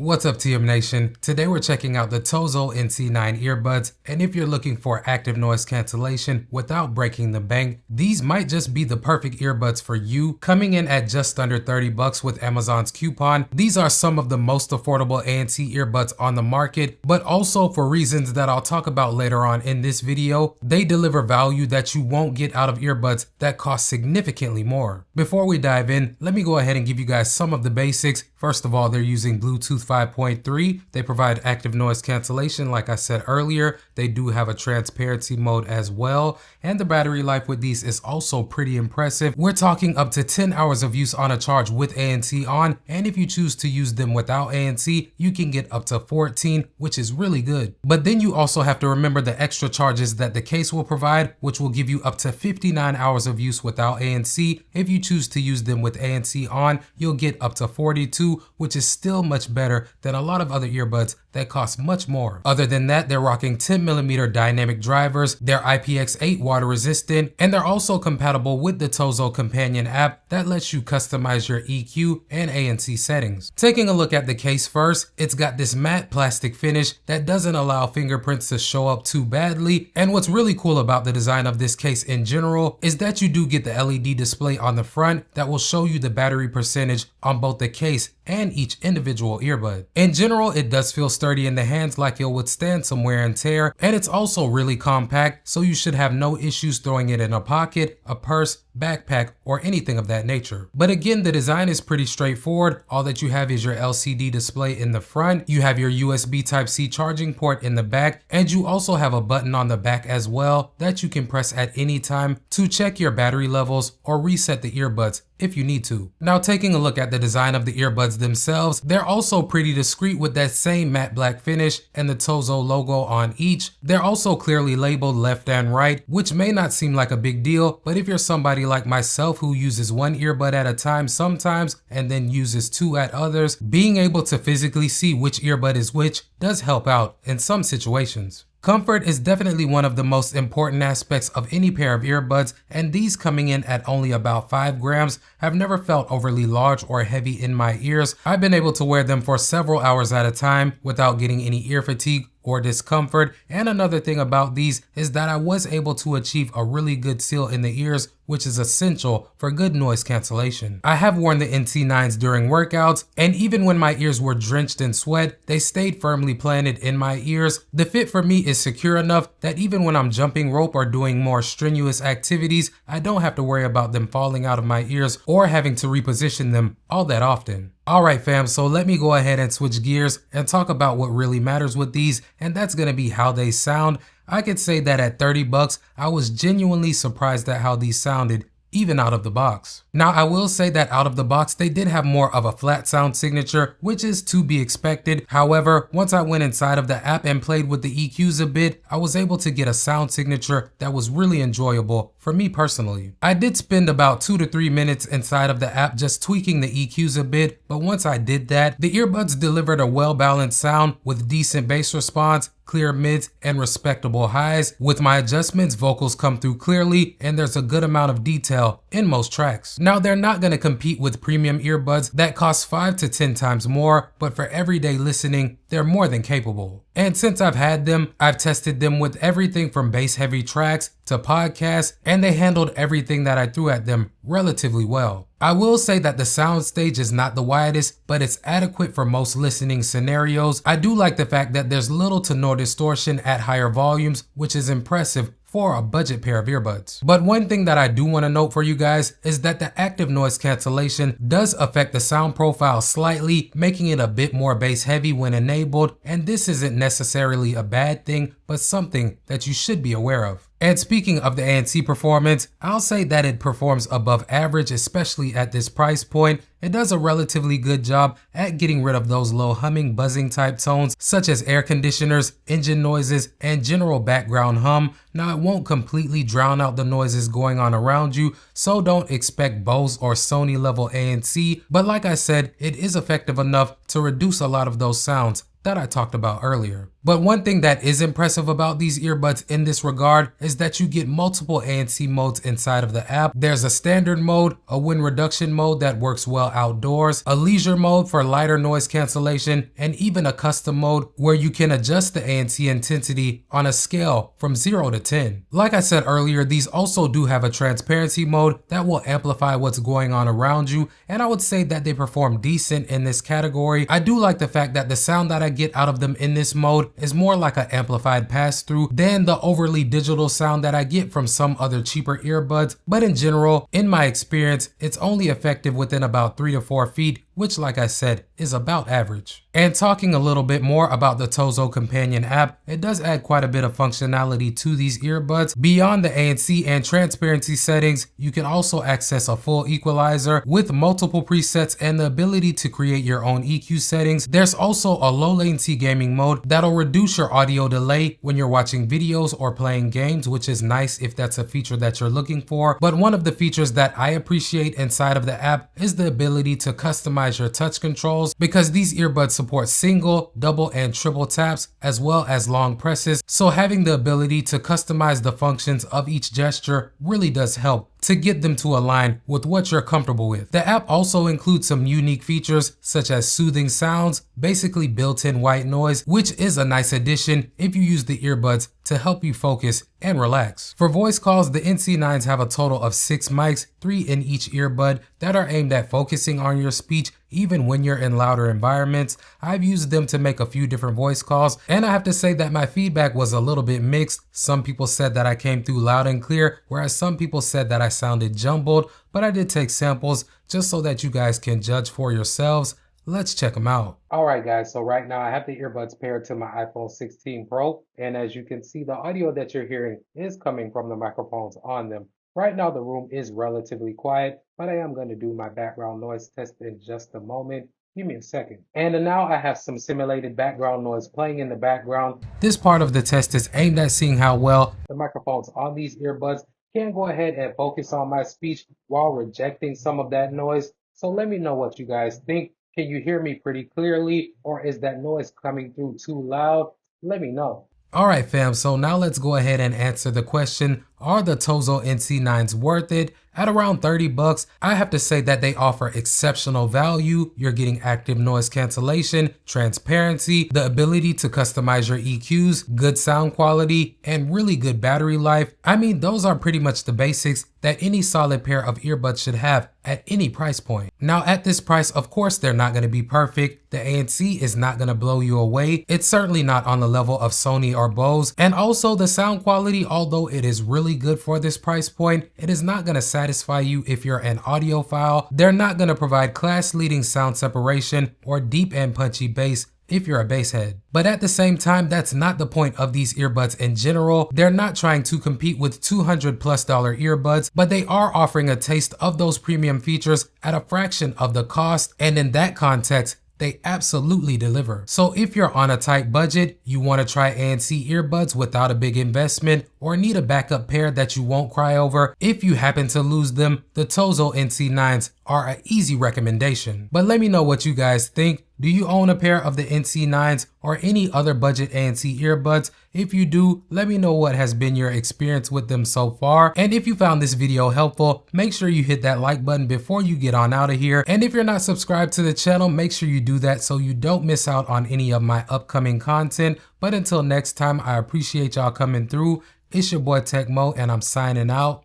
What's up, TM Nation? Today we're checking out the TOZO NC9 earbuds, and if you're looking for active noise cancellation without breaking the bank, these might just be the perfect earbuds for you. Coming in at just under 30 bucks with Amazon's coupon, these are some of the most affordable ANC earbuds on the market, but also for reasons that I'll talk about later on in this video, they deliver value that you won't get out of earbuds that cost significantly more. Before we dive in, let me go ahead and give you guys some of the basics. First of all, they're using Bluetooth 5.3. They provide active noise cancellation, like I said earlier. They do have a transparency mode as well. And the battery life with these is also pretty impressive. We're talking up to 10 hours of use on a charge with ANC on. And if you choose to use them without ANC, you can get up to 14, which is really good. But then you also have to remember the extra charges that the case will provide, which will give you up to 59 hours of use without ANC. If you choose to use them with ANC on, you'll get up to 42, which is still much better than a lot of other earbuds that cost much more. Other than that, they're rocking 10mm dynamic drivers, they're IPX8 water resistant, and they're also compatible with the TOZO companion app that lets you customize your EQ and ANC settings. Taking a look at the case first, it's got this matte plastic finish that doesn't allow fingerprints to show up too badly, and what's really cool about the design of this case in general is that you do get the LED display on the front that will show you the battery percentage on both the case and each individual earbud. In general, it does feel sturdy in the hands, like it'll withstand some wear and tear, and it's also really compact, so you should have no issues throwing it in a pocket, a purse, backpack, or anything of that nature. But again, the design is pretty straightforward. All that you have is your LCD display in the front, you have your USB Type-C charging port in the back, and you also have a button on the back as well that you can press at any time to check your battery levels or reset the earbuds if you need to. Now, taking a look at the design of the earbuds themselves, they're also pretty discreet with that same matte black finish and the TOZO logo on each. They're also clearly labeled left and right, which may not seem like a big deal, but if you're somebody like myself who uses one earbud at a time sometimes and then uses two at others, being able to physically see which earbud is which does help out in some situations. Comfort is definitely one of the most important aspects of any pair of earbuds, and these coming in at only about 5 grams have never felt overly large or heavy in my ears. I've been able to wear them for several hours at a time without getting any ear fatigue or discomfort. And another thing about these is that I was able to achieve a really good seal in the ears, which is essential for good noise cancellation. I have worn the NC9s during workouts, and even when my ears were drenched in sweat, they stayed firmly planted in my ears. The fit for me is secure enough that even when I'm jumping rope or doing more strenuous activities, I don't have to worry about them falling out of my ears or having to reposition them all that often. Alright fam, so let me go ahead and switch gears and talk about what really matters with these, and that's gonna be how they sound. I could say that at 30 bucks, I was genuinely surprised at how these sounded, even out of the box. Now, I will say that out of the box, they did have more of a flat sound signature, which is to be expected. However, once I went inside of the app and played with the EQs a bit, I was able to get a sound signature that was really enjoyable for me personally. I did spend about 2 to 3 minutes inside of the app just tweaking the EQs a bit, but once I did that, the earbuds delivered a well-balanced sound with decent bass response, clear mids, and respectable highs. With my adjustments, vocals come through clearly, and there's a good amount of detail in most tracks. Now, they're not going to compete with premium earbuds that cost 5 to 10 times more, but for everyday listening, they're more than capable. And since I've had them, I've tested them with everything from bass heavy tracks to podcasts, and they handled everything that I threw at them relatively well. I will say that the sound stage is not the widest, but it's adequate for most listening scenarios. I do like the fact that there's little to no distortion at higher volumes, which is impressive for a budget pair of earbuds. But one thing that I do want to note for you guys is that the active noise cancellation does affect the sound profile slightly, making it a bit more bass heavy when enabled, and this isn't necessarily a bad thing, but something that you should be aware of. And speaking of the ANC performance, I'll say that it performs above average, especially at this price point. It does a relatively good job at getting rid of those low humming, buzzing type tones such as air conditioners, engine noises, and general background hum. Now, it won't completely drown out the noises going on around you, so don't expect Bose or Sony level ANC, but like I said, it is effective enough to reduce a lot of those sounds that I talked about earlier. But one thing that is impressive about these earbuds in this regard is that you get multiple ANC modes inside of the app. There's a standard mode, a wind reduction mode that works well outdoors, a leisure mode for lighter noise cancellation, and even a custom mode where you can adjust the ANC intensity on a scale from 0 to 10. Like I said earlier, these also do have a transparency mode that will amplify what's going on around you, and I would say that they perform decent in this category. I do like the fact that the sound that I get out of them in this mode is more like an amplified pass-through than the overly digital sound that I get from some other cheaper earbuds, but in general, in my experience, it's only effective within about 3 to 4 feet, which, like I said, is about average. And talking a little bit more about the TOZO companion app, it does add quite a bit of functionality to these earbuds. Beyond the ANC and transparency settings, you can also access a full equalizer with multiple presets and the ability to create your own EQ settings. There's also a low latency gaming mode that'll reduce your audio delay when you're watching videos or playing games, which is nice if that's a feature that you're looking for. But one of the features that I appreciate inside of the app is the ability to customize your touch controls, because these earbuds support single, double, and triple taps as well as long presses. So having the ability to customize the functions of each gesture really does help to get them to align with what you're comfortable with. The app also includes some unique features such as soothing sounds, basically built-in white noise, which is a nice addition if you use the earbuds to help you focus and relax. For voice calls, the NC9s have a total of 6 mics, 3 in each earbud, that are aimed at focusing on your speech even when you're in louder environments. I've used them to make a few different voice calls, and I have to say that my feedback was a little bit mixed. Some people said that I came through loud and clear, whereas some people said that I sounded jumbled, but I did take samples just so that you guys can judge for yourselves. Let's check them out. All right, guys, so right now I have the earbuds paired to my iPhone 16 Pro, and as you can see, the audio that you're hearing is coming from the microphones on them. Right now, the room is relatively quiet, but I am going to do my background noise test in just a moment. Give me a second. And now I have some simulated background noise playing in the background. This part of the test is aimed at seeing how well the microphones on these earbuds can go ahead and focus on my speech while rejecting some of that noise. So let me know what you guys think. Can you hear me pretty clearly, or is that noise coming through too loud? Let me know. All right, fam, so now let's go ahead and answer the question, are the TOZO NC9s worth it? At around 30 bucks, I have to say that they offer exceptional value. You're getting active noise cancellation, transparency, the ability to customize your EQs, good sound quality, and really good battery life. I mean, those are pretty much the basics that any solid pair of earbuds should have at any price point. Now at this price, of course, they're not going to be perfect. The ANC is not going to blow you away. It's certainly not on the level of Sony or Bose. And also the sound quality, although it is really good for this price point, it is not going to satisfy you if you're an audiophile. They're not going to provide class-leading sound separation or deep and punchy bass if you're a bass head. But at the same time, that's not the point of these earbuds in general. They're not trying to compete with $200+ earbuds, but they are offering a taste of those premium features at a fraction of the cost, and in that context, they absolutely deliver. So if you're on a tight budget, you want to try ANC earbuds without a big investment, or need a backup pair that you won't cry over if you happen to lose them, the TOZO NC9s are an easy recommendation. But let me know what you guys think. Do you own a pair of the NC9s or any other budget ANC earbuds? If you do, let me know what has been your experience with them so far. And if you found this video helpful, make sure you hit that like button before you get on out of here. And if you're not subscribed to the channel, make sure you do that so you don't miss out on any of my upcoming content. But until next time, I appreciate y'all coming through. It's your boy Tech Mo, and I'm signing out.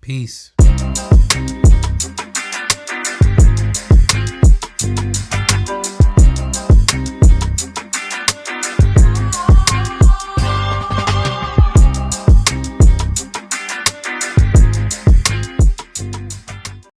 Peace.